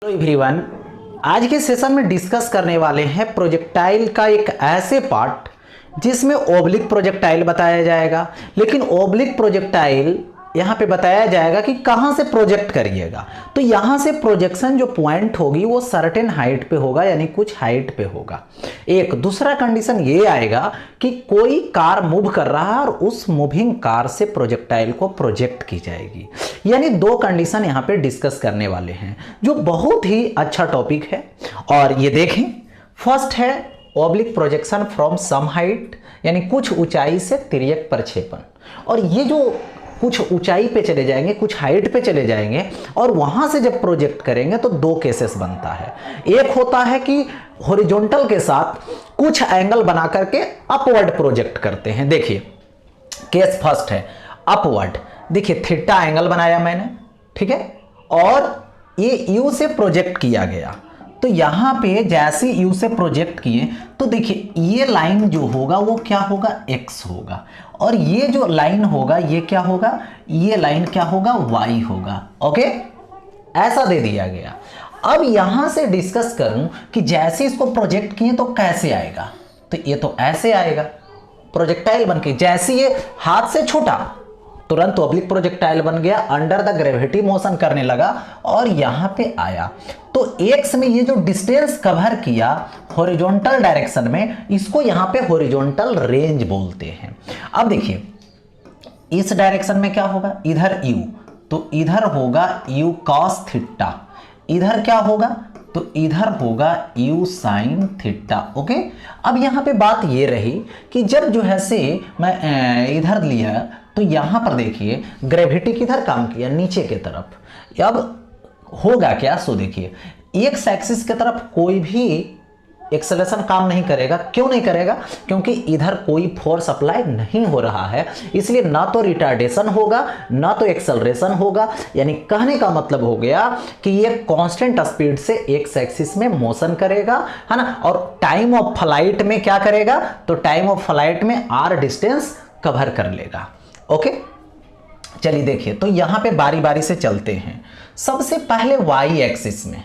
Hello everyone, आज के session में डिस्कस करने वाले हैं प्रोजेक्टाइल का एक ऐसे पार्ट जिसमें ओब्लिक प्रोजेक्टाइल बताया जाएगा। लेकिन ओब्लिक प्रोजेक्टाइल यहाँ पे बताया जाएगा कि कहाँ से प्रोजेक्ट करिएगा। तो यहाँ से प्रोजेक्शन जो पॉइंट होगी वो सर्टेन हाइट पे होगा, यानी कुछ हाइट पे होगा। एक दूसरा कंडीशन ये आएगा कि कोई कार मूव कर रहा है और उस मूविंग कार से प्रोजेक्टाइल को प्रोजेक्ट की जाएगी। यानी दो कंडीशन यहाँ पे डिस्कस करने वाले हैं, जो बहुत ही अच्छा टॉपिक है। और ये देखें, फर्स्ट है oblique projection from some height, यानी कुछ ऊंचाई से तिर्यक प्रक्षेपण। और ये जो कुछ ऊंचाई पे चले जाएंगे, कुछ हाइट पे चले जाएंगे और वहां से जब प्रोजेक्ट करेंगे तो दो केसेस बनता है। एक होता है कि हॉरिजॉन्टल के साथ कुछ एंगल बना करके अपवर्ड प्रोजेक्ट करते हैं। देखिए केस फर्स्ट है अपवर्ड। देखिए थीटा एंगल बनाया मैंने, ठीक है, और ये यू से प्रोजेक्ट किया गया। तो यहां पे जैसे यू से प्रोजेक्ट किए तो देखिए ये लाइन जो होगा वो क्या होगा, एक्स होगा, और ये जो लाइन होगा ये क्या होगा, ये लाइन क्या होगा, वाई होगा। ओके, ऐसा दे दिया गया। अब यहां से डिस्कस करूं कि जैसे इसको प्रोजेक्ट किए तो कैसे आएगा। तो ये तो ऐसे आएगा प्रोजेक्टाइल बनके, जैसे ये हाथ से छोटा तुरंत ओब्लिक प्रोजेक्टाइल बन गया, अंडर द ग्रेविटी मोशन करने लगा और यहां पे आया। तो एक्स में ये जो डिस्टेंस कवर किया हॉरिजॉन्टल डायरेक्शन में, इसको यहां पे हॉरिजॉन्टल रेंज बोलते हैं। अब देखिए इस डायरेक्शन में क्या होगा, इधर यू, तो इधर होगा यू कॉस थीटा, इधर क्या होगा, तो इधर होगा यू साइन थीटा। ओके, अब यहां पे बात ये रही कि जब जो है से मैं इधर लिया तो यहां पर देखिए ग्रेविटी किधर काम किया, नीचे की तरफ। अब होगा क्या, सो देखिए एक्स एक्सिस की तरफ कोई भी एक्सेलरेशन काम नहीं करेगा। क्यों नहीं करेगा, क्योंकि इधर कोई फोर्स अप्लाई नहीं हो रहा है, इसलिए ना तो रिटार्डेशन होगा ना तो एक्सेलरेशन होगा। यानी कहने का मतलब हो गया कि ये कांस्टेंट स्पीड से एक्स एक्सिस में मोशन करेगा, है ना। और टाइम ऑफ फ्लाइट में क्या करेगा, तो टाइम ऑफ फ्लाइट में आर डिस्टेंस कवर कर लेगा। ओके, चलिए देखिए, तो यहां पे बारी बारी से चलते हैं। सबसे पहले वाई एक्सिस में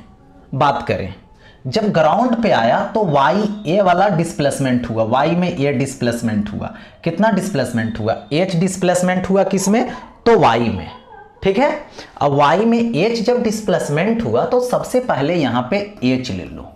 बात करें, जब ग्राउंड पे आया तो वाई ए वाला डिस्प्लेसमेंट हुआ, वाई में ए डिस्प्लेसमेंट हुआ। कितना डिस्प्लेसमेंट हुआ, एच डिस्प्लेसमेंट हुआ, किसमें, तो वाई में, ठीक है। अब वाई में एच जब डिस्प्लेसमेंट हुआ तो सबसे पहले यहां पे एच ले लो।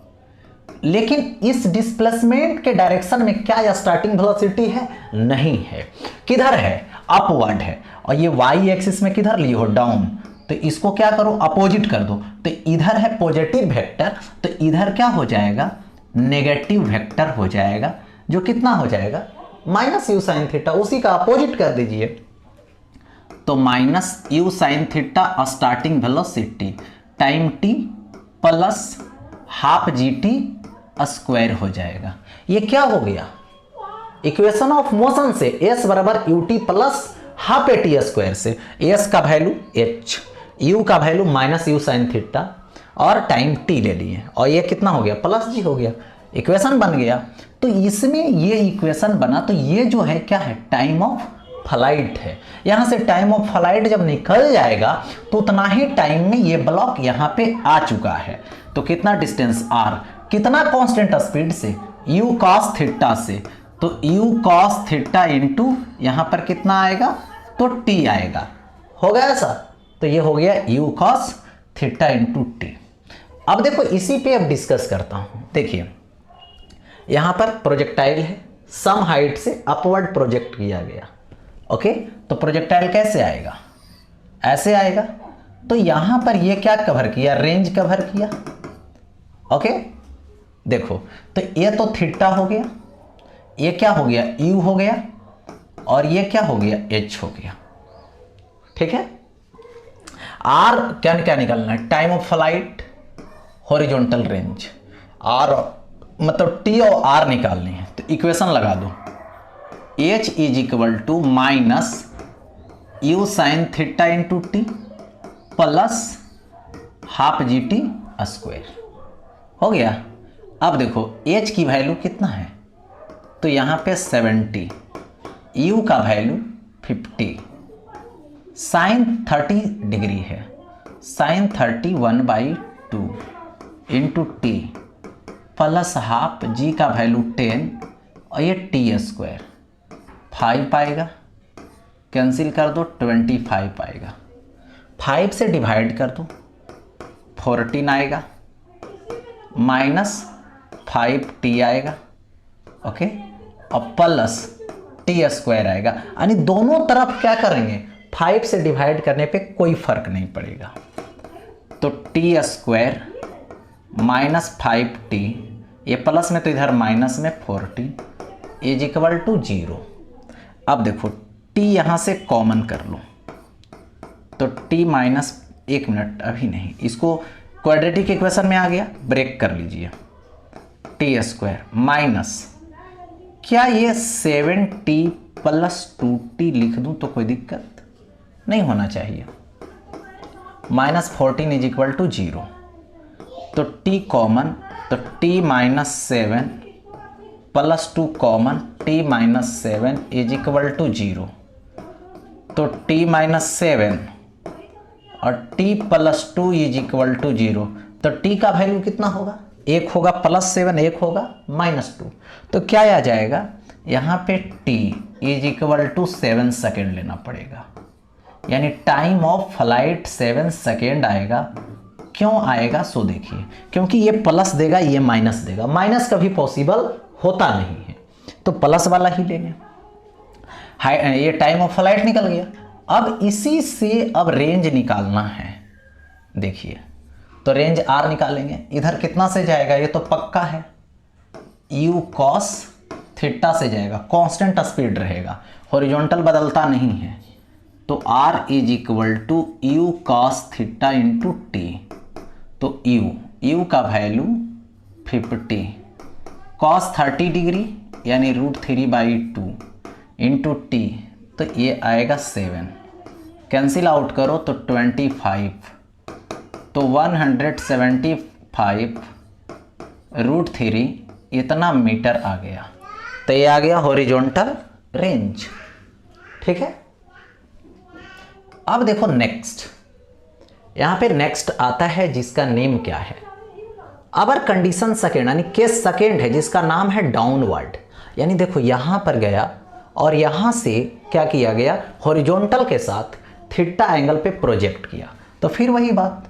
लेकिन इस डिस्प्लेसमेंट के डायरेक्शन में क्या स्टार्टिंग वेलोसिटी है, नहीं है। किधर है, अपवर्ड है। और ये वाई एक्सिस में किधर लिए हो, डाउन। तो इसको क्या करो, अपोजिट कर दो। तो इधर है पॉजिटिव वेक्टर, तो इधर क्या हो जाएगा, नेगेटिव वेक्टर हो जाएगा, जो कितना हो जाएगा, माइनस यू साइन थीटा। उसी का अपोजिट कर दीजिए, तो minus u sine theta starting velocity time T plus half g t square हो जाएगा। ये क्या हो गया, इक्वेशन ऑफ मोशन से एस बराबर U T plus half A T square से एस का वैल्यू एच, यू का value minus u sine theta और टाइम टी ले लिए, और ये कितना हो गया, प्लस जी हो गया। इक्वेशन बन गया। तो इसमें ये इक्वेशन बना, तो ये जो है क्या है, टाइम ऑफ फ्लाइट है। यहां से टाइम ऑफ फ्लाइट जब निकल जाएगा तो उतना ही टाइम में ये ब्लॉक यहां पे आ चुका है। तो कितना डिस्टेंस आर, कितना कांस्टेंट स्पीड से, यू कॉस थीटा से, तो यू कॉस थीटा इंटू यहां पर कितना आएगा, तो टी आएगा। हो गया ऐसा, तो ये हो गया you cos theta into T. अब देखो इसी पे अब डिस्कस करता हूं। देखिए यहां पर प्रोजेक्टाइल है, सम हाइट से अपवर्ड प्रोजेक्ट किया गया। ओके, तो प्रोजेक्टाइल कैसे आएगा, ऐसे आएगा। तो यहां पर ये क्या कवर किया, रेंज कवर किया। ओके, देखो तो ये तो थीटा हो गया, ये क्या हो गया, यू हो गया, और ये क्या हो गया, एच हो गया, ठीक है। आर क्या क्या निकालना है, time of flight, horizontal range, r मतलब टी और आर निकालनी है। तो इक्वेशन लगा दो, h is equal to minus u sine theta into t plus half g t square हो गया। अब देखो एच की वैल्यू कितना है, तो यहां पे 70, यू का वैल्यू 50, साइन 30 डिग्री है, sine 31/2 2 into t plus half g का वैल्यू 10 और ये टी स्क्वायर 5 आएगा, कैंसिल कर दो 25 आएगा, 5 से डिवाइड कर दो 14 आएगा, माइनस 5t आएगा, ओके, और प्लस टी स्क्वायर आएगा। यानी दोनों तरफ क्या करेंगे, 5 से डिवाइड करने पे कोई फर्क नहीं पड़ेगा। तो टी स्क्वायर माइनस 5t, ये प्लस में तो इधर माइनस में 4t इज इक्वल टू 0। अब देखो t यहाँ से कॉमन कर लो, तो t माइनस, एक मिनट अभी नहीं, इसको क्वाड्रेटिक इक्वेशन में आ गया, ब्रेक कर लीजिए, टी स्क्वायर माइनस, क्या ये 7t प्लस 2t लिख दूं तो कोई दिक्कत नहीं होना चाहिए, माइनस 14 इज इक्वल टू 0। तो t कॉमन, तो t minus 7 plus 2 common, t minus 7 is equal to 0। तो t माइनस 7 और t plus 2 is equal to 0। तो t का वैल्यू कितना होगा, एक होगा प्लस 7, एक होगा माइनस 2। तो क्या आ जाएगा यहाँ पे t is equal to 7 second लेना पड़ेगा, यानी टाइम ऑफ फ्लाइट 7 सेकेंड आएगा। क्यों आएगा सो देखिए, क्योंकि ये प्लस देगा ये माइनस देगा, माइनस कभी पॉसिबल होता नहीं है, तो प्लस वाला ही लेंगे। ये टाइम ऑफ फ्लाइट निकल गया। अब इसी से अब रेंज निकालना है, देखिए, तो रेंज r निकालेंगे, इधर कितना से जाएगा ये तो पक्का है, u cos थीटा से जाएगा, कांस्टेंट स्पीड रहेगा, हॉरिजॉन्टल बदलता नहीं है। तो r is equal to u cos theta into t. तो u का वैल्यू 50, cos 30 डिग्री यानी √3/2 इंटू टी, तो ये आएगा 7, कैंसिल आउट करो तो 25, तो 175 √3 इतना मीटर आ गया। तो ये आ गया हॉरिजॉन्टल रेंज, ठीक है। अब देखो नेक्स्ट, यहाँ पे नेक्स्ट आता है जिसका नेम क्या है, अबर कंडीशन सेकेंड, यानी केस सेकेंड है जिसका नाम है डाउनवर्ड। यानी देखो यहाँ पर गया और यहाँ से क्या किया गया, हॉरिजॉन्टल के साथ थीटा एंगल पे प्रोजेक्ट किया। तो फिर वही बात,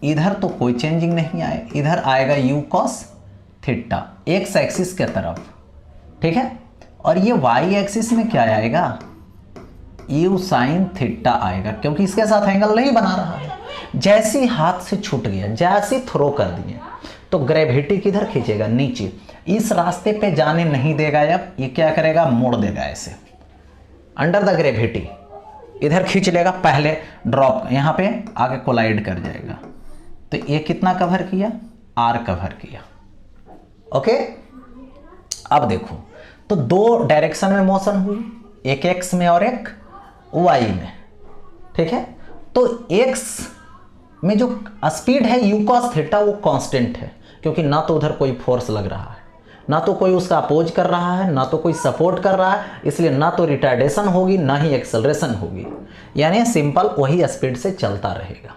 इधर तो कोई चेंजिंग नहीं आए, इधर आएगा u cos theta x axis के तरफ, ठीक है, और ये y एक्सिस में क्या आएगा, u sin थीटा आएगा, क्योंकि इसके साथ एंगल नहीं बना रहा है। जैसे हाथ से छूट गया, जैसे थ्रो कर दिए, तो ग्रेविटी किधर खींचेगा, नीचे, इस रास्ते पे जाने नहीं देगा। अब ये क्या करेगा, मोड़ देगा ऐसे, अंडर द ग्रेविटी इधर खींच लेगा, पहले ड्रॉप यहाँ पे आगे कोलाइड कर जाएगा। तो ये कितना कवर किया, r कवर किया, ओके। अब देखो, तो दो डायरेक्शन में मोशन हुई, एक x में और एक y में, ठीक है। तो x में जो स्पीड है u cos थीटा वो कांस्टेंट है, क्योंकि ना तो उधर कोई फोर्स लग रहा है, ना तो कोई उसका अपोज कर रहा है, ना तो कोई सपोर्ट कर रहा है, इसलिए ना तो रिटार्डेशन होगी ना ही एक्सेलरेशन होगी, यानी सिंपल वही स्पीड से चलता रहेगा।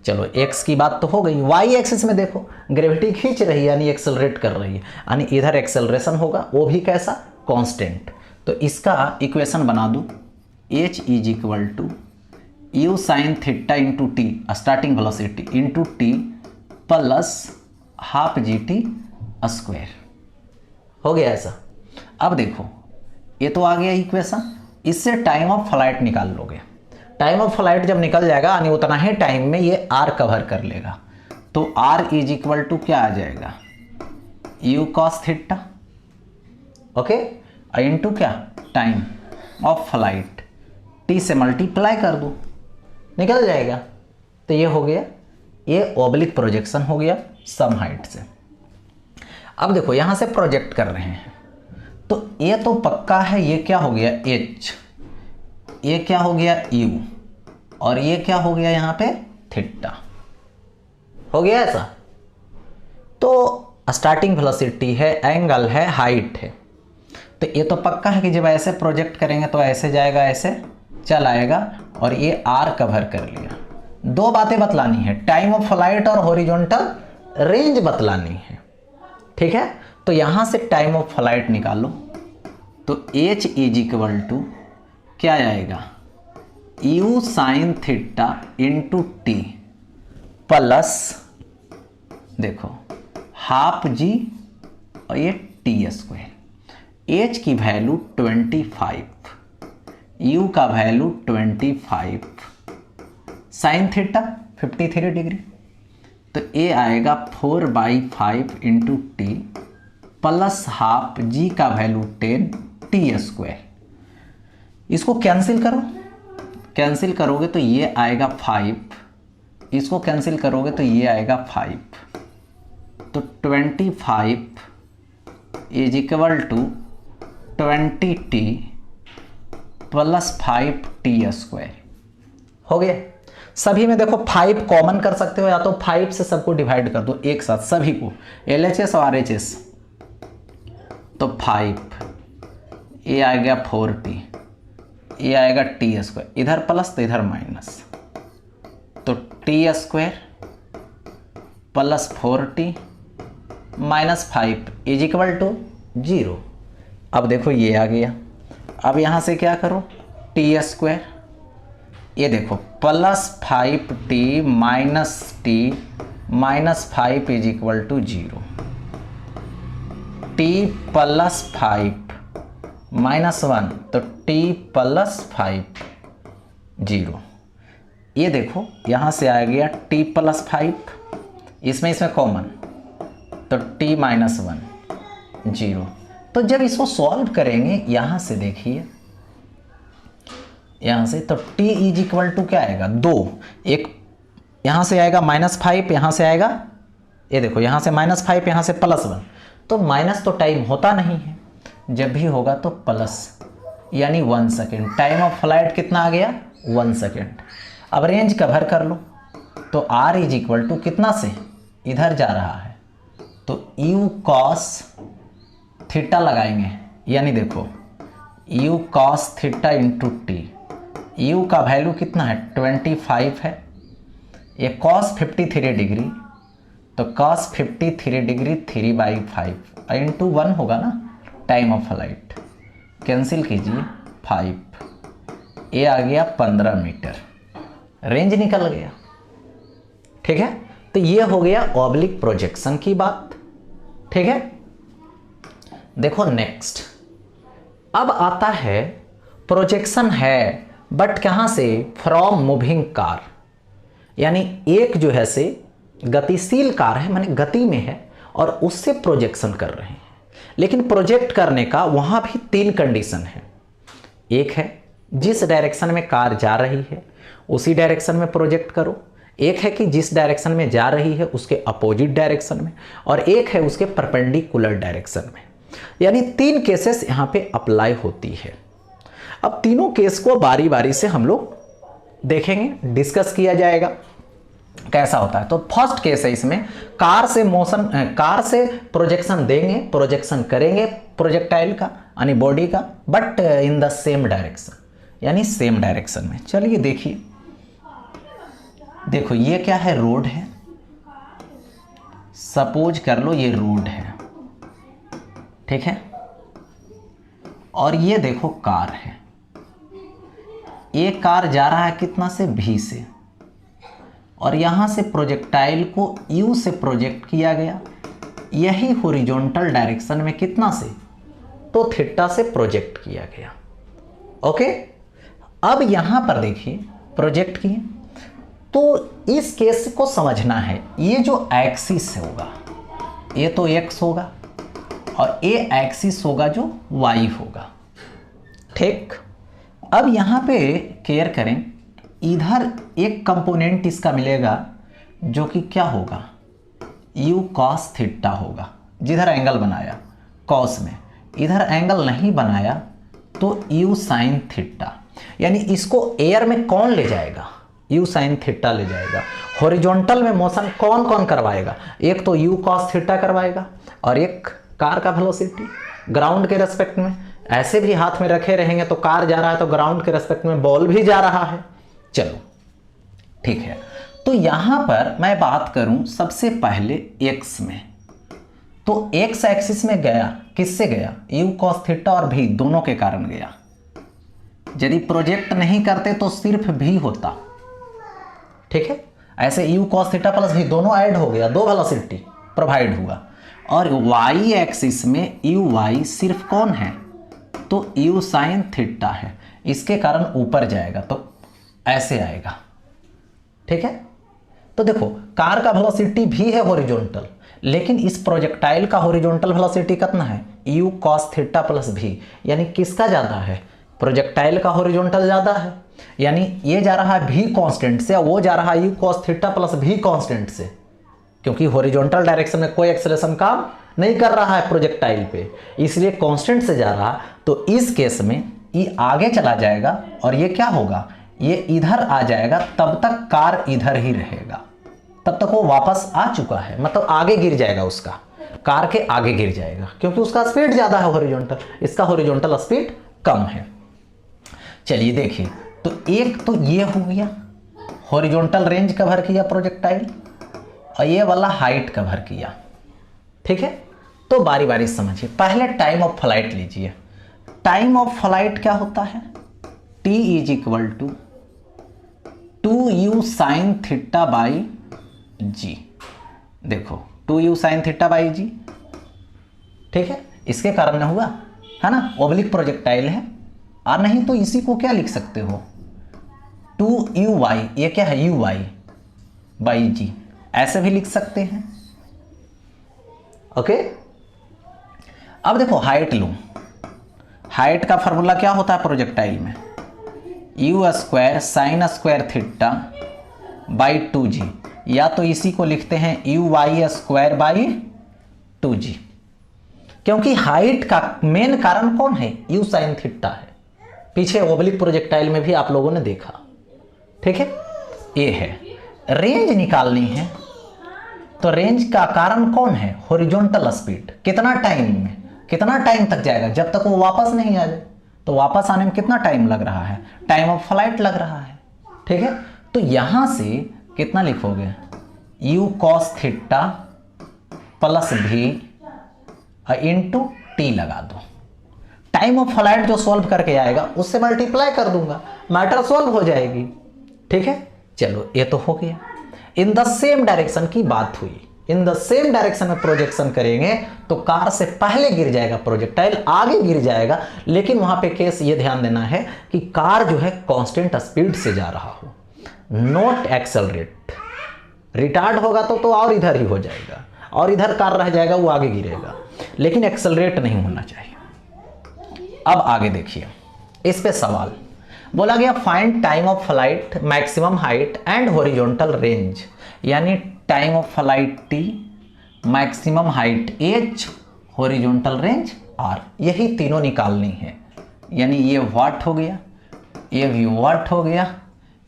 चलो x की बात तो हो गई, y एक्सिस में देखो ग्रेविटी खींच रही है यानी एक्सेलरेट कर रही है, यानी इधर एक्सेलरेशन होगा, वो भी कैसा, कांस्टेंट। तो इसका इक्वेशन बना दूं, h is equal to u sine theta into t starting velocity into t plus half GT square, हो गया ऐसा। अब देखो ये तो आ गया इक्वेशन, इससे टाइम ऑफ फ्लाइट निकाल लोगे, टाइम ऑफ फ्लाइट जब निकल जाएगा यानी उतना ही टाइम में ये r कवर कर लेगा। तो r इज इक्वल टू क्या आ जाएगा, u cos theta, okay, into क्या, टाइम ऑफ फ्लाइट, t से मल्टीप्लाई कर दो, निकल जाएगा। तो ये हो गया, ये ऑब्लिक प्रोजेक्शन हो गया सम हाइट से। अब देखो यहाँ से प्रोजेक्ट कर रहे हैं, तो ये तो पक्का है, ये क्या हो गया h, ये क्या हो गया u, और ये क्या हो गया यहाँ पे थीटा, हो गया ऐसा। तो स्टार्टिंग वेलोसिटी है, एंगल है, हाइट है, तो ये तो पक्का है कि जब ऐसे प्रोजेक्ट करेंगे तो ऐसे जाएगा, ऐसे चल आएगा, और ये r कवर कर लिया, दो बातें बतलानी है, टाइम ऑफ फ्लाइट और हॉरिजॉन्टल रेंज बतलानी है। ठीक है, तो यहां से टाइम ऑफ फ्लाइट निकालो, तो h इज इक्वल टू क्या आएगा, u sign theta into t plus देखो हाफ जी और ये टी स्क्वायर। h की वैल्यू 25, u का वैल्यू 25, साइन थीटा 53 डिग्री, तो a आएगा 4/5 into t plus half g का वैल्यू 10 टी स्क्वायर। इसको कैंसिल करो, कैंसिल करोगे तो ये आएगा 5, इसको कैंसिल करोगे तो ये आएगा 5, तो 25 is equal to 20t plus 5t square हो गया। सभी में देखो 5 कॉमन कर सकते हो, या तो 5 से सबको डिवाइड कर दो एक साथ सभी को, LHS और RHS, तो 5, ये आ गया 4t, ये आएगा टी स्क्वायर, इधर प्लस तो इधर माइनस, तो t square plus 4t minus 5 is equal to 0। अब देखो ये आ गया, अब यहाँ से क्या करो, टी स्क्वायर, ये देखो plus 5t minus t minus 5 is equal to 0, t plus 5 minus 1, तो t प्लस 5 0। ये देखो यहाँ से आ गया t प्लस 5, इसमें कॉमन, तो t माइनस 1 0। तो जब इसको सॉल्व करेंगे यहाँ से देखिए, यहाँ से तो t इज इक्वल टू क्या आएगा 2, एक यहाँ से आएगा -5, यहाँ से आएगा, ये देखो यहाँ से -5, यहाँ से +1, तो माइनस तो टाइम होता नहीं है, जब भी होगा तो प्लस, यानी 1 सेकेंड। टाइम ऑफ फ्लाइट कितना आ गया, 1 सेकेंड। अब रेंज कवर कर लो, तो r इज इक्वल टू कितना से इधर जा रहा है, तो u cos थीटा लगाएंगे, यानी देखो u cos theta into T, u का वैल्यू कितना है 25 है, ये cos 53 डिग्री, तो cos 53 डिग्री 3/5 इंटू 1 होगा ना, टाइम ऑफ फ्लाइट कैंसिल कीजिए 5, ये आ गया 15 मीटर, रेंज निकल गया। ठीक है, तो ये हो गया ऑब्लिक प्रोजेक्शन की बात। ठीक है, देखो नेक्स्ट, अब आता है प्रोजेक्शन है बट कहाँ से, फ्रॉम मूविंग कार, यानी एक जो है से गतिशील कार है, माने गति में है, और उससे प्रोजेक्शन कर रहे हैं। लेकिन प्रोजेक्ट करने का वहाँ भी 3 कंडीशन है। एक है जिस डायरेक्शन में कार जा रही है उसी डायरेक्शन में प्रोजेक्ट करो, एक है कि जिस डायरेक्शन में जा रही है उसके अपोजिट डायरेक्शन में, और एक है उसके परपेंडिकुलर डायरेक्शन में। यानी 3 केसेस यहाँ पे अप्लाई होती है। अब तीनों केस को बारी बारी से हम लोग देखेंगे, डिस्कस किया जाएगा कैसा होता है। तो फर्स्ट केस है, इसमें कार से प्रोजेक्शन देंगे, प्रोजेक्शन करेंगे प्रोजेक्टाइल का यानी बॉडी का, but in the same direction, यानी सेम डायरेक्शन में। चलिए देखिए, देखो ये क्या है, रोड है, सपोज कर लो ये रोड है, ठीक है, और ये देखो कार है, ये कार जा रहा है कितना से, V से, और यहाँ से प्रोजेक्टाइल को U से प्रोजेक्ट किया गया, यही हॉरिजॉन्टल डायरेक्शन में कितना से, तो थीटा से प्रोजेक्ट किया गया। ओके, अब यहाँ पर देखिए प्रोजेक्ट किए, तो इस केस को समझना है, ये जो एक्सिस होगा ये तो x होगा, और ये एक्सिस होगा जो y होगा। ठीक, अब यहाँ पे केयर करें, इधर एक कंपोनेंट इसका मिलेगा जो कि क्या होगा, u cos थीटा होगा, जिधर एंगल बनाया cos में, इधर एंगल नहीं बनाया तो u sin थीटा, यानी इसको एयर में कौन ले जाएगा, u sin थीटा ले जाएगा। हॉरिजॉन्टल में मोशन कौन कौन करवाएगा, एक तो u cos थीटा करवाएगा, और एक कार का वेलोसिटी ग्राउंड के रेस्पेक्ट में, ऐसे भी हाथ में रखे रहेंगे तो कार जा रहा है तो ग्राउंड के रेस्पेक्ट में बॉल भी जा रहा है। चलो ठीक है, तो यहां पर मैं बात करूं सबसे पहले x में, तो x एक्सिस में गया, किससे गया? u cos थीटा और v दोनों के कारण गया। यदि प्रोजेक्ट नहीं करते तो सिर्फ v होता, ठीक है। ऐसे u cos theta plus v दोनों ऐड हो गया, दो वेलोसिटी प्रोवाइड हुआ। और y एक्सिस में uy सिर्फ कौन है? तो u sin थीटा है, इसके कारण ऊपर जाएगा, तो ऐसे आएगा, ठीक है। तो देखो कार का वेलोसिटी भी है हॉरिजॉन्टल, लेकिन इस प्रोजेक्टाइल का हॉरिजॉन्टल वेलोसिटी कितना है? u cos theta plus v, यानी किसका ज़्यादा है? प्रोजेक्टाइल का हॉरिजॉन्टल ज़्यादा है, यानी ये जा रहा है v कांस्टेंट से, वो जा रहा है u cos theta plus v constant से, क्योंकि हॉरिजॉन्टल डायरेक्शन में कोई एक्सेलरेशन काम नहीं कर रहा है प्रोजेक्टाइल पे, इसलिए कांस्टेंट से जा रहा। तो इस केस में ये आगे चला जाएगा और ये क्या होगा? ये इधर आ जाएगा, तब तक कार इधर ही रहेगा, तब तक वो वापस आ चुका है, मतलब आगे गिर जाएगा, उसका कार के आगे गिर जाएगा, क्योंकि उसका स्पीड ज़्यादा है हॉरिजॉन्टल, इसका हॉरिजॉन्टल स्पीड कम है। चलिए देखिए, तो एक तो ये हो गया हॉरिजॉन्टल रेंज कवर किया प्रोजेक्टाइल, और ये वाला हाइट कवर किया, ठीक है। तो बारी बारी समझिए, पहले टाइम ऑफ फ्लाइट लीजिए। टाइम ऑफ फ्लाइट क्या होता है? t is equal to 2u sine theta by g. देखो 2u साइन थीटा बाई जी, ठीक है, इसके कारण में हुआ है ना, ओब्लिक प्रोजेक्टाइल है। और नहीं तो इसी को क्या लिख सकते हो? 2uy, ये क्या है? uy बाई जी, ऐसे भी लिख सकते हैं, ओके। अब देखो हाइट लूं, हाइट का फॉर्मूला क्या होता है प्रोजेक्टाइल में? u square sine square theta by 2g, या तो इसी को लिखते हैं uy स्क्वायर बाई 2g, क्योंकि हाइट का मेन कारण कौन है? u साइन थीटा है। पीछे ओब्लिक प्रोजेक्टाइल में भी आप लोगों ने देखा, ठीक है। ये है रेंज निकालनी है, तो रेंज का कारण कौन है? Horizontal speed. कितना टाइम में, कितना टाइम तक जाएगा? जब तक वो वापस नहीं आ जाए। तो वापस आने में कितना टाइम लग रहा है? टाइम ऑफ फ्लाइट लग रहा है, ठीक है। तो यहां से कितना लिखोगे? u cos theta plus v into T लगा दो। टाइम ऑफ फ्लाइट जो सॉल्व करके आएगा उससे मल्टीप्लाई कर दूंगा, मैटर सॉल्व हो जाएगी, ठीक है। चलो ये तो हो गया। इन द सेम डायरेक्शन की बात हुई, इन द सेम डायरेक्शन में प्रोजेक्शन करेंगे तो कार से पहले गिर जाएगा प्रोजेक्टाइल, आगे गिर जाएगा, लेकिन वहां पे केस ये ध्यान देना है कि कार जो है कांस्टेंट स्पीड से जा रहा हो, नॉट एक्सेलरेट। रिटार्ड होगा तो और इधर ही हो जाएगा, और इधर कार रह जाएगा, वो आगे गिरेगा, लेकिन एक्सेलरेट नहीं होना चाहिए। अब आगे देखिए, इस पे सवाल बोला गया find time of flight, maximum height and horizontal range, यानी time of flight t, maximum height h, horizontal range r, यही तीनों निकालनी है। यानी ये वाट हो गया, ये भी वाट हो गया,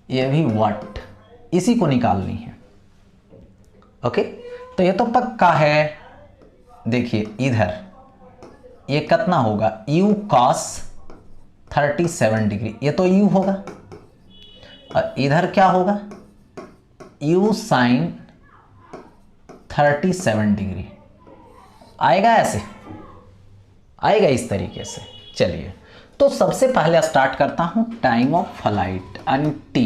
ये भी वाट, इसी को निकालनी है, ओके। तो ये तो पक्का है। देखिए इधर ये कितना होगा? u cos 37 डिग्री, ये तो u होगा, और इधर क्या होगा? u sin 37 डिग्री आएगा, ऐसे आएगा इस तरीके से। चलिए तो सबसे पहले स्टार्ट करता हूं time of flight, and t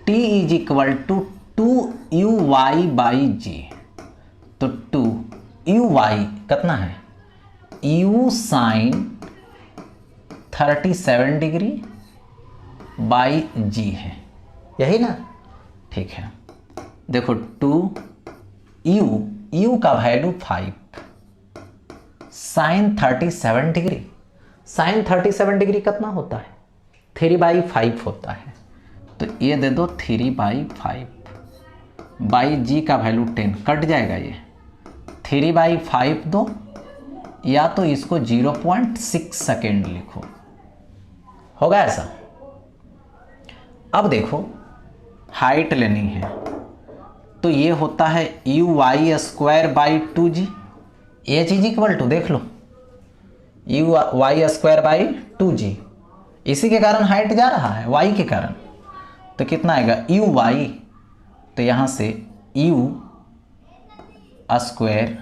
is equal to 2uy by g. तो 2uy कितना है? u sine 37 degree by g है, यही ना, ठीक है। देखो 2u का value 5, sine 37 degree, sine 37 degree कितना होता है? 3/5 होता है, तो ये दे दो 3/5 बाई जी का वैल्यू 10, कट जाएगा ये 3/5 दो, या तो इसको 0.6 सेकेंड लिखो, होगा ऐसा। अब देखो हाइट लेनी है, तो ये होता है uy स्क्वायर बाई 2g, ये चीज इक्वल टू, देख लो uy स्क्वायर बाई 2g, इसी के कारण हाइट जा रहा है y के कारण, तो कितना आएगा? uy तो यहाँ से you square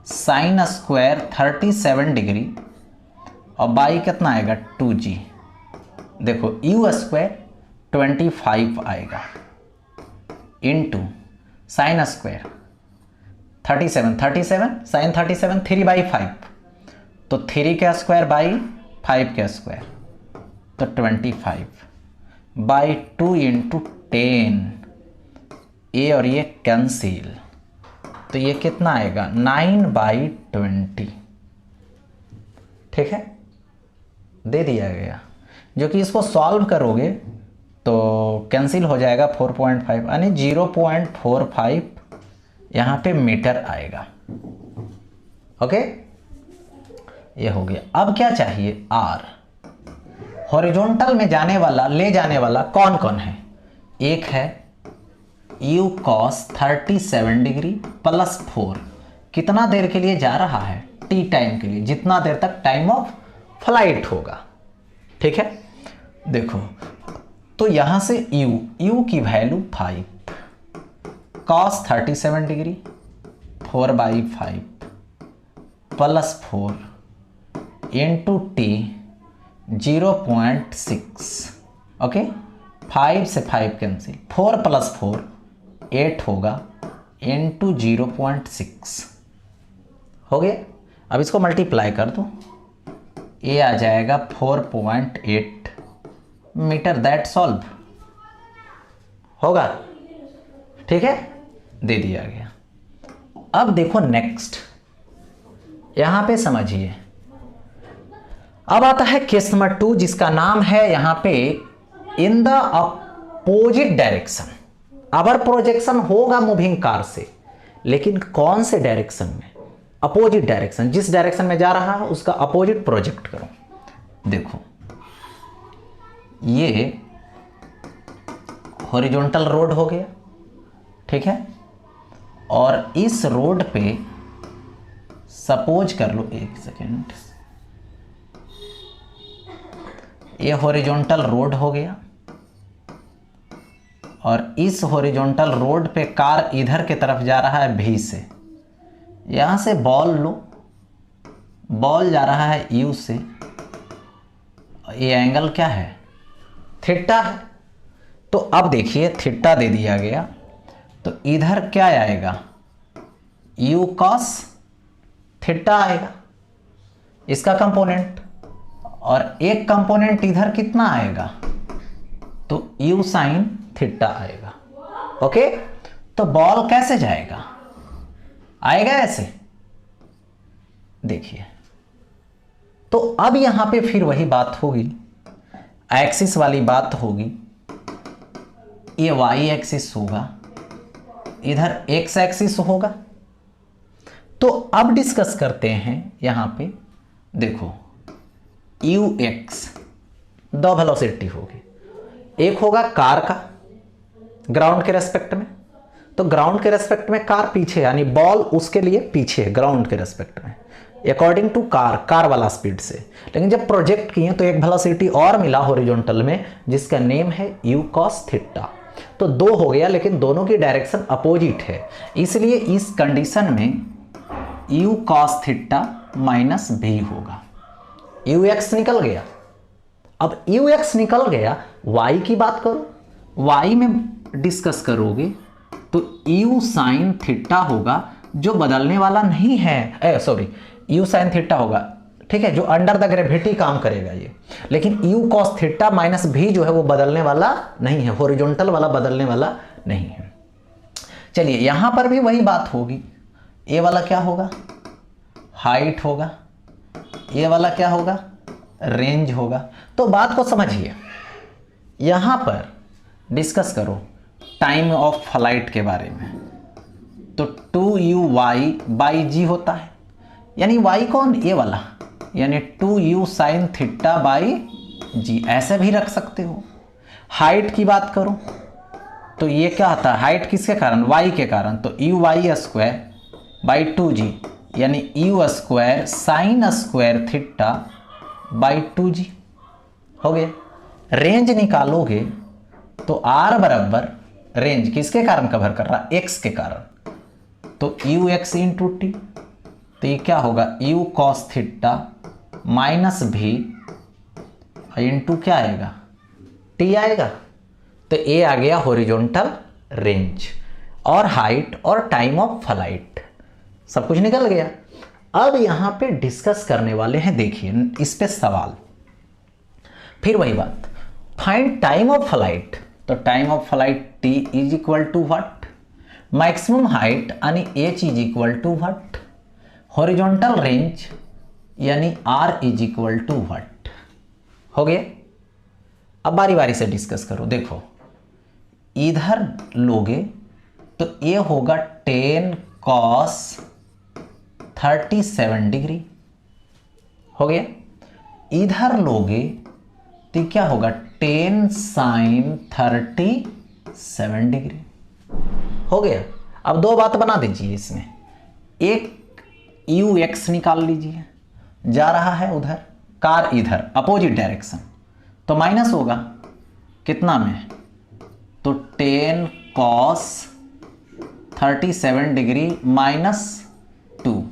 sine square 37 degree और बाई कितना आएगा 2g। देखो यू स्क्वायर 25 आएगा इंटू साइन स्क्वायर 37 साइन 37 3/5, तो 3 का स्क्वायर बाई 5 का स्क्वायर, तो 25/2 इंटू 10। ये और ये कैंसिल, तो ये कितना आएगा 9/20। ठीक है, दे दिया गया। जो कि इसको सॉल्व करोगे तो कैंसिल हो जाएगा 4.5, यानी 0.45 यहाँ पे मीटर आएगा। ओके, ये हो गया। अब क्या चाहिए, आर। हॉरिजॉन्टल में जाने वाला, ले जाने वाला कौन कौन है? एक है यू कॉस 37 डिग्री प्लस 4, कितना देर के लिए जा रहा है? टी टाइम के लिए, जितना देर तक टाइम ऑफ फ्लाइट होगा। ठीक है, देखो तो यहां से यू की value 5, cos 37 degree 4/5 plus 4 into T 0.6। Okay, 5 से 5 कैंसिल, 4 + 4 8 होगा इंटू 0.6 हो गया। अब इसको मल्टीप्लाई कर दो, ये आ जाएगा 4.8 मीटर। दैट सॉल्व होगा। ठीक है, दे दिया गया। अब देखो नेक्स्ट, यहां पे समझिए। अब आता है केस नंबर 2, जिसका नाम है यहां पे in the opposite direction. Our projection होगा मूविंग कार से, लेकिन कौन से डायरेक्शन में? Opposite direction. जिस डायरेक्शन में जा रहा है उसका अपोजिट प्रोजेक्ट करो। देखो ये हॉरिजॉन्टल रोड हो गया, ठीक है, और इस रोड पे सपोज कर लो, एक सेकेंड, ये हॉरिजॉन्टल रोड हो गया और इस हॉरिजॉन्टल रोड पे कार इधर की तरफ जा रहा है भी से। यहां से बॉल लो, बॉल जा रहा है यू से, ये एंगल क्या है? थीटा है। तो अब देखिए थीटा दे दिया गया, तो इधर क्या आएगा? यू कॉस थीटा आएगा इसका कंपोनेंट, और एक कंपोनेंट इधर कितना आएगा? तो यू साइन थीटा आएगा। ओके, तो बॉल कैसे जाएगा? आएगा ऐसे, देखिए। तो अब यहां पे फिर वही बात होगी, एक्सिस वाली बात होगी। ये वाई एक्सिस होगा, इधर एक्स एक्सिस होगा। तो अब डिस्कस करते हैं यहां पे। देखो यू एक्स, दो वेलोसिटी होगी, एक होगा कार का ग्राउंड के रेस्पेक्ट में, तो ग्राउंड के रेस्पेक्ट में कार पीछे, यानी बॉल उसके लिए पीछे ग्राउंड के रेस्पेक्ट में, अकॉर्डिंग टू कार वाला स्पीड से। लेकिन जब प्रोजेक्ट किए तो एक वेलोसिटी और मिला हॉरिजॉन्टल में, जिसका नेम है यू कॉस थीटा। तो दो हो गया, लेकिन दोनों की डायरेक्शन अपोजिट है, इसलिए इस कंडीशन में यू कॉस थीटा माइनस भी होगा। यू एक्स निकल गया। अब यू एक्स निकल गया, वाई की बात करो, वाई में डिस्कस करोगे तो यू साइन थीटा होगा, जो बदलने वाला नहीं है। सॉरी, यू साइन थीटा होगा, ठीक है, जो अंडर द ग्रेविटी काम करेगा ये। लेकिन यू कॉस थीटा माइनस भी जो है वो बदलने वाला नहीं है, हॉरिजॉन्टल वाला बदलने वाला नहीं है। चलिए यहां पर भी वही बात होगी। ये वाला क्या होगा? हाइट होगा। ये वाला क्या होगा? रेंज होगा। तो बात को समझिए, यहां पर डिस्कस करो टाइम ऑफ फ्लाइट के बारे में। तो 2u/g होता है, यानी y कौन? ये वाला, यानी 2u साइन थीटा बाई जी, ऐसे भी रख सकते हो। हाइट की बात करो तो ये क्या आता है? हाइट किसके कारण? y के कारण, तो u/2 यानी u² sine square theta by 2g हो गया। रेंज निकालोगे तो r बराबर रेंज किसके कारण कवर कर रहा, एक्स के कारण, तो यू एक्स इंटू टी, तो ये क्या होगा यू कॉस थीटा माइनस भी इंटू क्या आएगा टी आएगा। तो ए आ गया हॉरिजॉन्टल रेंज और हाइट और टाइम ऑफ फ्लाइट, सब कुछ निकल गया। अब यहां पे डिस्कस करने वाले हैं, देखिए इस पे सवाल, फिर वही बात, फाइंड टाइम ऑफ फ्लाइट, तो time of flight t is equal to what, maximum height यानी h is equal to what, horizontal range यानी r is equal to what. हो गया। अब बारी बारी से डिस्कस करो। देखो इधर लोगे तो ये होगा 10 cos 37 डिग्री, हो गया। इधर लोगे तो क्या होगा 10 sin 37 डिग्री, हो गया। अब दो बात बना दीजिए इसमें, एक यू एक्स निकाल लीजिए, जा रहा है उधर, कार इधर अपोजिट डायरेक्शन, तो माइनस होगा कितना में, तो 10 cos 37 डिग्री माइनस 2,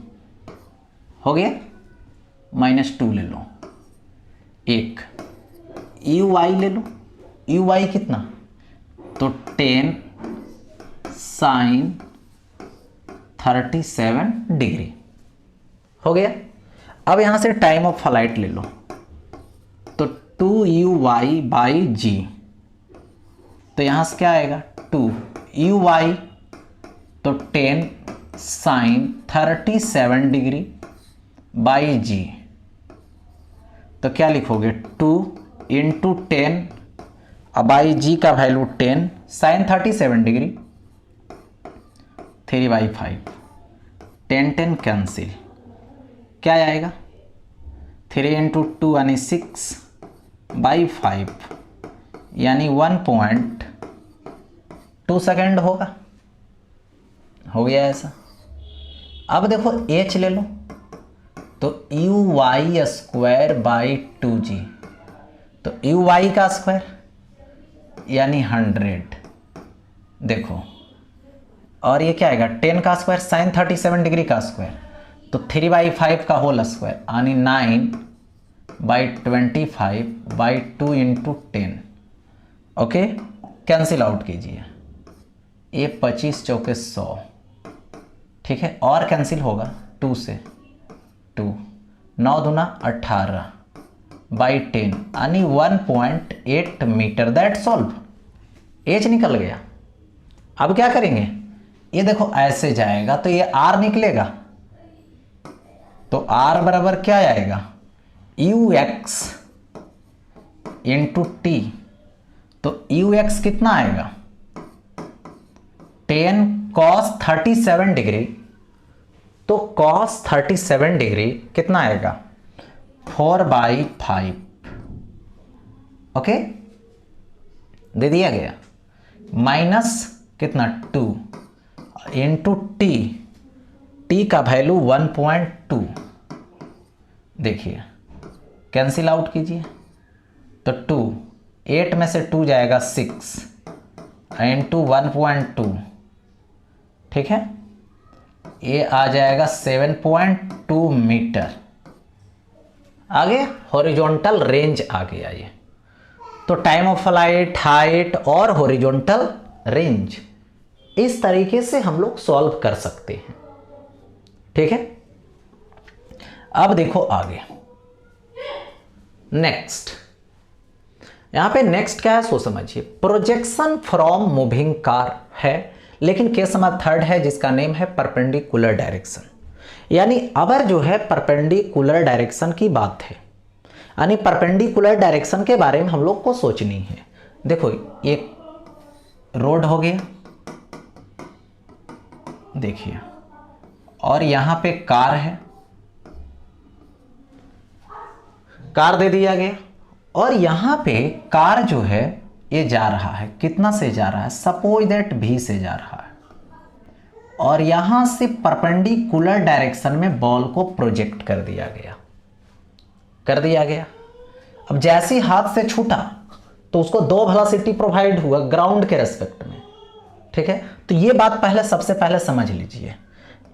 हो गया, -2 ले लो। एक यू वाई ले लो, यू वाई कितना, तो 10 sin 37 डिग्री, हो गया। अब यहां से टाइम ऑफ फ्लाइट ले लो, तो 2u(y) बाई जी, तो यहां से क्या आएगा 2u(y), तो 10 sin 37 डिग्री बाई जी, तो क्या लिखोगे 2 इंटू 10, बाई जी का वैल्यू 10 sin 37 डिग्री 3/5, 10 कैंसिल, क्या आएगा 3 इंटू 2 यानी 6/5 यानी 1.2 सेकेंड होगा, हो गया ऐसा। अब देखो h ले लो, तो u(y) स्क्वायर बाई 2g, तो u(y) का स्क्वायर यानी 100, देखो, और ये क्या आएगा 10 का स्क्वायर sin 37 डिग्री का स्क्वायर, तो 3/5 का होल स्क्वायर यानी 9/25/2 इंटू 10, ओके, कैंसिल आउट कीजिए, ये 25 चौके 100, ठीक है, और कैंसिल होगा 2 से 2, 9 दूना 18/10 यानी 1.8 मीटर, दैट सॉल्व, एच निकल गया। अब क्या करेंगे, ये देखो ऐसे जाएगा तो ये आर निकलेगा, तो आर बराबर क्या आएगा यू एक्स इंटू टी, तो यू एक्स कितना आएगा 10 cos 37 डिग्री, तो cos 37 डिग्री कितना आएगा 4/5, ओके, दे दिया गया, माइनस कितना 2 इंटू टी, टी का वैल्यू 1.2, देखिए कैंसिल आउट कीजिए, तो 2, 8 में से 2 जाएगा 6 इंटू 1.2, ठीक है, ये आ जाएगा 7.2 मीटर, आगे हॉरिजॉन्टल रेंज आ गया ये। तो टाइम ऑफ फ्लाइट, हाइट और हॉरिजॉन्टल रेंज इस तरीके से हम लोग सॉल्व कर सकते हैं, ठीक है। अब देखो आगे नेक्स्ट, यहां पे नेक्स्ट क्या है सो समझिए, प्रोजेक्शन फ्रॉम मूविंग कार है, लेकिन केस नंबर 3 है जिसका नेम है परपेंडिकुलर डायरेक्शन, यानी अगर जो है परपेंडिकुलर डायरेक्शन की बात है, यानी परपेंडिकुलर डायरेक्शन के बारे में हम लोग को सोचनी है। देखो एक रोड हो गया, देखिए, और यहां पे कार है, कार दे दिया गया, और यहां पे कार जो है ये जा रहा है, कितना से जा रहा है, सपोज दैट v से जा रहा है, और यहां से परपेंडिकुलर डायरेक्शन में बॉल को प्रोजेक्ट कर दिया गया। अब जैसे ही हाथ से छूटा तो उसको 2 वेलोसिटी प्रोवाइड हुआ ग्राउंड के रेस्पेक्ट में, ठीक है, तो ये बात पहले सबसे पहले समझ लीजिए।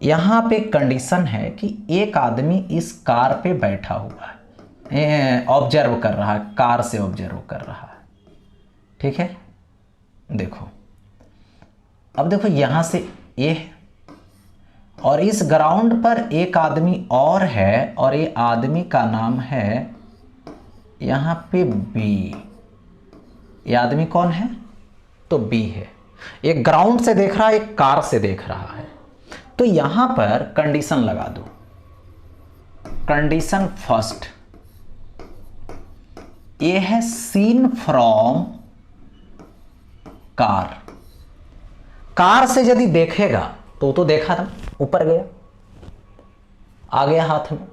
यहाँ पे कंडीशन है कि एक आदमी इस कार पे बैठा हुआ है, ऑब्जर्व कर रहा है, कार से ऑब्जर्व कर रहा है। ठीक है, देखो अब देखो यहाँ से ए है और इस ग्राउंड पर एक आदमी और है और ये आदमी का नाम है यहाँ पे बी। ये आदमी कौन है? तो बी है। एक ग्राउंड से देख रहा है, एक कार से देख रहा है। तो यहां पर कंडीशन लगा दो। कंडीशन फर्स्ट, ये है सीन फ्रॉम कार। कार से यदि देखेगा तो देखा था, ऊपर गया, आ गया हाथ में।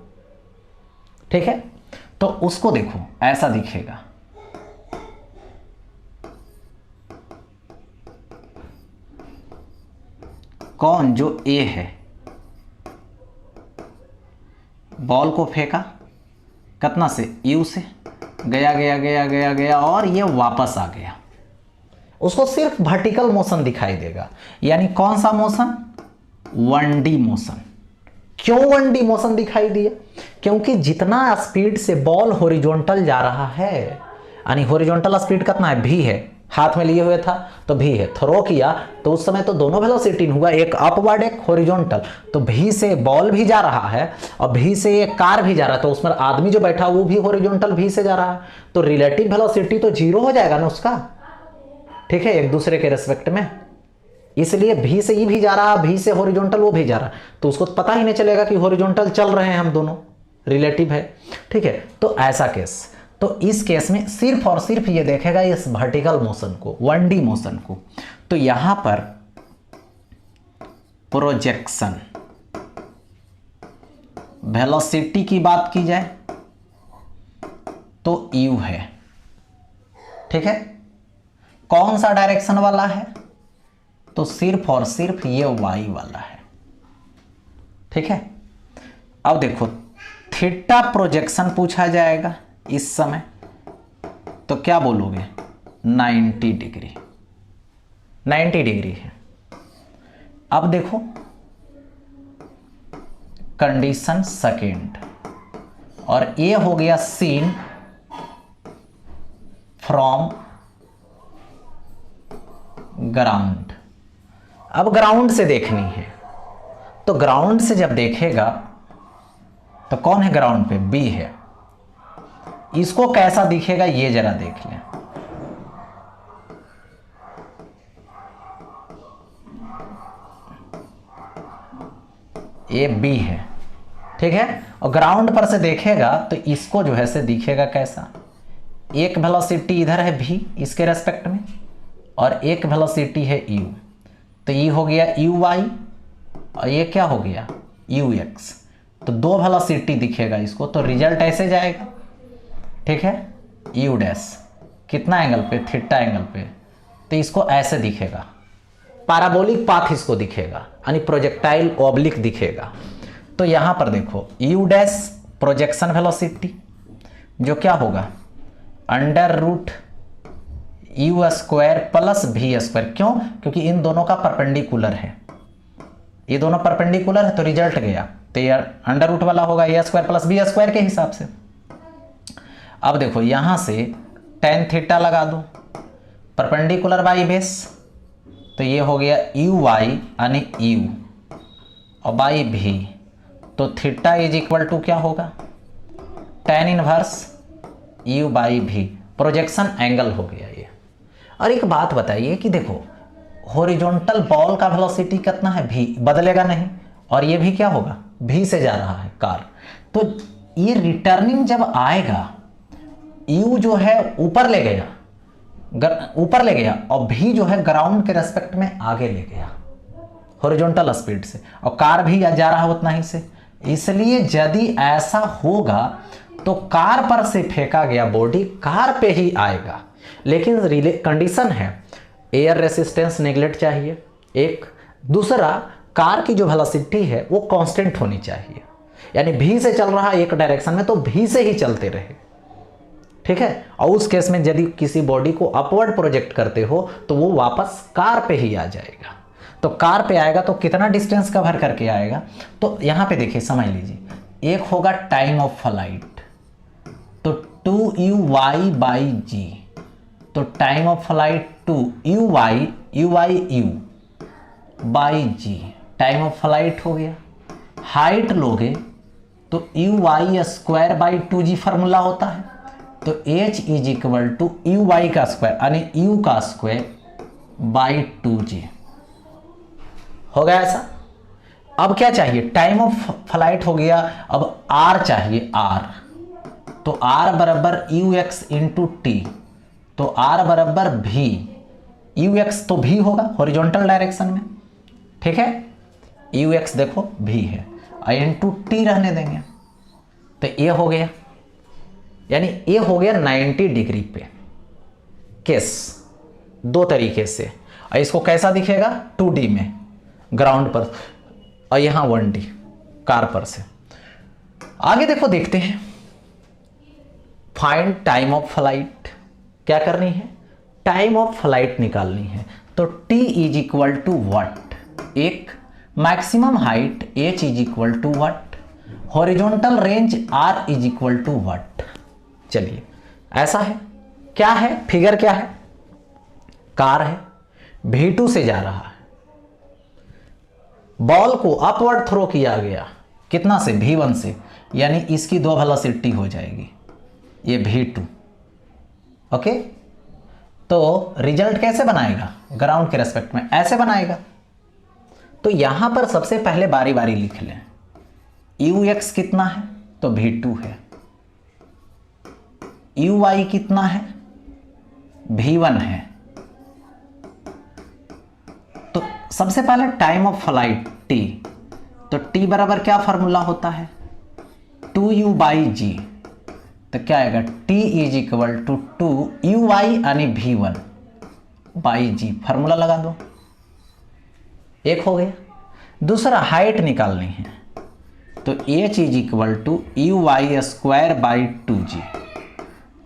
ठीक है, तो उसको देखो ऐसा दिखेगा। कौन? जो ए है, बॉल को फेंका कितना से? यू से, गया गया गया गया गया और ये वापस आ गया। उसको सिर्फ वर्टिकल मोशन दिखाई देगा। यानी कौन सा मोशन? 1D motion. क्यों 1D मोशन दिखाई दिया? क्योंकि जितना स्पीड से बॉल हॉरिजॉन्टल जा रहा है, यानी हॉरिजॉन्टल स्पीड कितना है? भी है। हाथ में लिए हुए था तो भी है। थ्रो किया तो उस समय तो दोनों वेलोसिटी हुआ, एक अपवर्ड एक हॉरिजॉन्टल। तो भी से बॉल भी जा रहा है और भी से एक कार भी जा रहा है, तो उसमें आदमी जो बैठा वो भी हॉरिजॉन्टल भी से जा रहा है। तो रिलेटिव वेलोसिटी तो जीरो हो जाएगा ना उसका। ठीक है, एक दूसरे के रेस्पेक्ट में। इसलिए भी से ई भी जा रहा, भी से हॉरिजॉन्टल वो भी जा रहा, तो उसको पता ही नहीं चलेगा कि हॉरिजॉन्टल चल रहे हैं हम दोनों, रिलेटिव है। ठीक है, तो ऐसा केस। तो इस केस में सिर्फ और सिर्फ ये देखेगा इस वर्टिकल मोशन को, 1D मोशन को। तो यहां पर प्रोजेक्शन वेलोसिटी की बात की जाए तो u है। ठीक है, कौन सा डायरेक्शन वाला है? तो सिर्फ और सिर्फ ये y वाला है। ठीक है, अब देखो थीटा प्रोजेक्शन पूछा जाएगा इस समय, तो क्या बोलोगे? 90 डिग्री। 90 डिग्री है। अब देखो कंडीशन सेकेंड, और ये हो गया सीन फ्रॉम ग्राउंड। अब ग्राउंड से देखनी है, तो ग्राउंड से जब देखेगा तो कौन है ग्राउंड पे? बी है। इसको कैसा दिखेगा ये जरा देख लें। ये बी है। ठीक है, और ग्राउंड पर से देखेगा तो इसको जो है से दिखेगा कैसा? एक वेलोसिटी इधर है भी इसके रेस्पेक्ट में और एक वेलोसिटी है u। तो ये हो गया uy और ये क्या हो गया? ux। तो दो वेलोसिटी दिखेगा इसको, तो रिजल्ट ऐसे जाएगा। ठीक है, u डैश कितना एंगल पे? थीटा एंगल पे। तो इसको ऐसे दिखेगा, पैराबोलिक पाथ इसको दिखेगा, यानी प्रोजेक्टाइल ऑब्लिक दिखेगा। तो यहां पर देखो u डैश प्रोजेक्शन वेलोसिटी जो क्या होगा? Under root u square plus v square. क्यों? क्योंकि इन दोनों का परपेंडिकुलर है, ये दोनों परपेंडिकुलर है, तो रिजल्ट गया। तो ये अंडर रूट वाला होगा a square plus b square के हिसाब से। अब देखो यहां से tan थीटा लगा दो, परपेंडिकुलर बाई बेस, तो ये हो गया uy यानी u और बाई v। तो थीटा इज इक्वल टू क्या होगा? tan inverse u by v। Projection angle हो गया ये। और एक बात बताइए कि देखो हॉरिजॉन्टल बॉल का वेलोसिटी कितना है? v, बदलेगा नहीं, और ये भी क्या होगा? v से जा रहा है कार। तो ये रिटर्निंग जब आएगा u जो है ऊपर ले गया, ऊपर ले गया, और v जो है ग्राउंड के रेस्पेक्ट में आगे ले गया हॉरिजॉन्टल स्पीड से, और कार भी जा रहा है उतना ही से। इसलिए यदि ऐसा होगा तो कार पर से फेंका गया बॉडी कार पे ही आएगा। लेकिन कंडीशन है एयर रेसिस्टेंस नेगलेक्ट चाहिए एक, दूसरा कार की जो वेलोसिटी है वो कांस्टेंट होनी चाहिए, यानी भी से चल रहा है एक डायरेक्शन में तो भी से ही चलते रहे। ठीक है। और उस केस में यदि किसी बॉडी को अपवर्ड प्रोजेक्ट करते हो तो वो वापस कार पे ही आ जाएगा। तो कार पे आएगा तो कितना डिस्टेंस कवर करके आएगा, तो यहाँ पे देखिए समझ लीजिए, एक होगा टाइम ऑफ फ्लाइट, तो 2u/g, तो time of flight 2u/g, time of flight हो गया। हाइट लोगे तो uy²/2g फार्मूला होता है, तो h is equal to uy का स्क्वायर यानी u का स्क्वायर बाई 2g। हो गया ऐसा। अब क्या चाहिए, टाइम ऑफ फ्लाइट हो गया, अब r चाहिए, r, तो r बराबर ux इंटू टी, तो r बराबर v, ux तो v होगा हॉरिजॉन्टल डायरेक्शन में, ठीक है, ux देखो v है, इंटू टी रहने देंगे, तो ये हो गया, यानी ये हो गया 90 डिग्री पे केस, दो तरीके से। और इसको कैसा दिखेगा, 2D में ग्राउंड पर, और यहां 1D कार पर से। आगे देखो, देखते हैं, फाइंड टाइम ऑफ फ्लाइट, क्या करनी है, टाइम ऑफ फ्लाइट निकालनी है। तो t is equal to what, एक maximum height h is equal to what, horizontal range r is equal to what. चलिए ऐसा है, क्या है फिगर, क्या है, कार है, v2 से जा रहा है, बॉल को अपवर्ड थ्रो किया गया, कितना से, v1 से, यानी इसकी दो वेलोसिटी हो जाएगी, ये v2, ओके। तो रिजल्ट कैसे बनाएगा, ग्राउंड के रेस्पेक्ट में ऐसे बनाएगा। तो यहां पर सबसे पहले बारी बारी लिख लें, ux कितना है, तो v2 है, uy कितना है, v1 है। तो सबसे पहले टाइम ऑफ फ्लाइट t, तो t बराबर क्या फार्मूला होता है, 2u/g, तो क्या आएगा, t is equal to 2uy यानी v1/g, फार्मूला लगा दो, एक हो गया। दूसरा हाइट निकालनी है, तो h is equal to uy²/2g,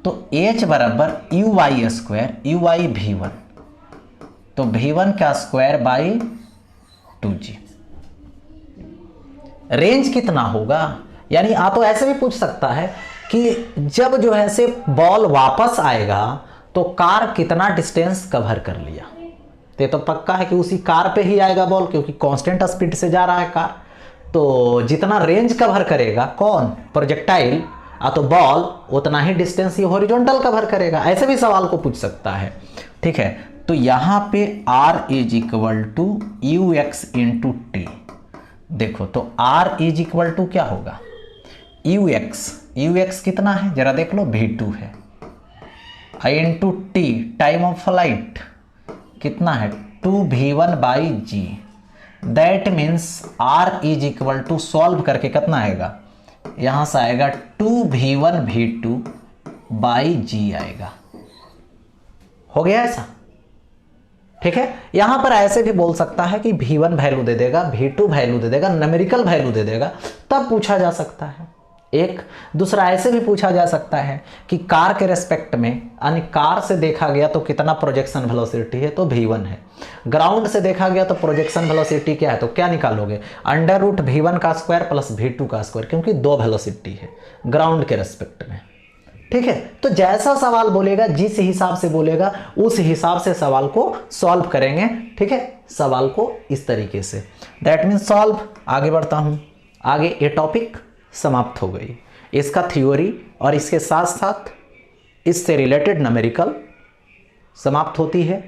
तो h बराबर uy², uy v1, तो v1 का स्क्वायर बाई 2g। रेंज कितना होगा, यानी आप तो ऐसे भी पूछ सकता है कि जब जो है से बॉल वापस आएगा तो कार कितना डिस्टेंस कवर कर लिया, तो पक्का है कि उसी कार पे ही आएगा बॉल, क्योंकि कांस्टेंट स्पीड से जा रहा है कार, तो जितना रेंज कवर करेगा कौन, प्रोजेक्टाइल, तो बॉल उतना ही डिस्टेंस ये हॉरिजॉन्टल कवर करेगा। ऐसे भी सवाल को पूछ सकता है, ठीक है। तो यहां पे r is equal to ux into t, देखो तो r इज इक्वल टू क्या होगा, ux कितना है जरा देख लो, v2 है, into t time of flight कितना है, 2v1/g, that means r is equal to, solve करके कितना आएगा, यहां से आएगा 2v1v2/g आएगा। हो गया ऐसा, ठीक है। यहां पर ऐसे भी बोल सकता है कि v1 वैल्यू दे देगा, v2 वैल्यू दे देगा, न्यूमेरिकल वैल्यू दे देगा, तब पूछा जा सकता है। एक दूसरा ऐसे भी पूछा जा सकता है कि कार के रेस्पेक्ट में, यानी कार से देखा गया तो कितना प्रोजेक्शन वेलोसिटी है, तो v1 है, ग्राउंड से देखा गया तो प्रोजेक्शन वेलोसिटी क्या है, तो क्या निकालोगे, √v1 का स्क्वायर प्लस v2 का स्क्वायर, क्योंकि दो वेलोसिटी है ग्राउंड के रेस्पेक्ट में, ठीक है। तो जैसा सवाल बोलेगा, जिस हिसाब से बोलेगा, उस हिसाब से सवाल को सॉल्व करेंगे, ठीक है, सवाल को इस तरीके से, दैट मीन्स सॉल्व। आगे बढ़ता हूं, आगे ये टॉपिक समाप्त हो गई, इसका थ्योरी और इसके साथ साथ इससे रिलेटेड न्यूमेरिकल समाप्त होती है।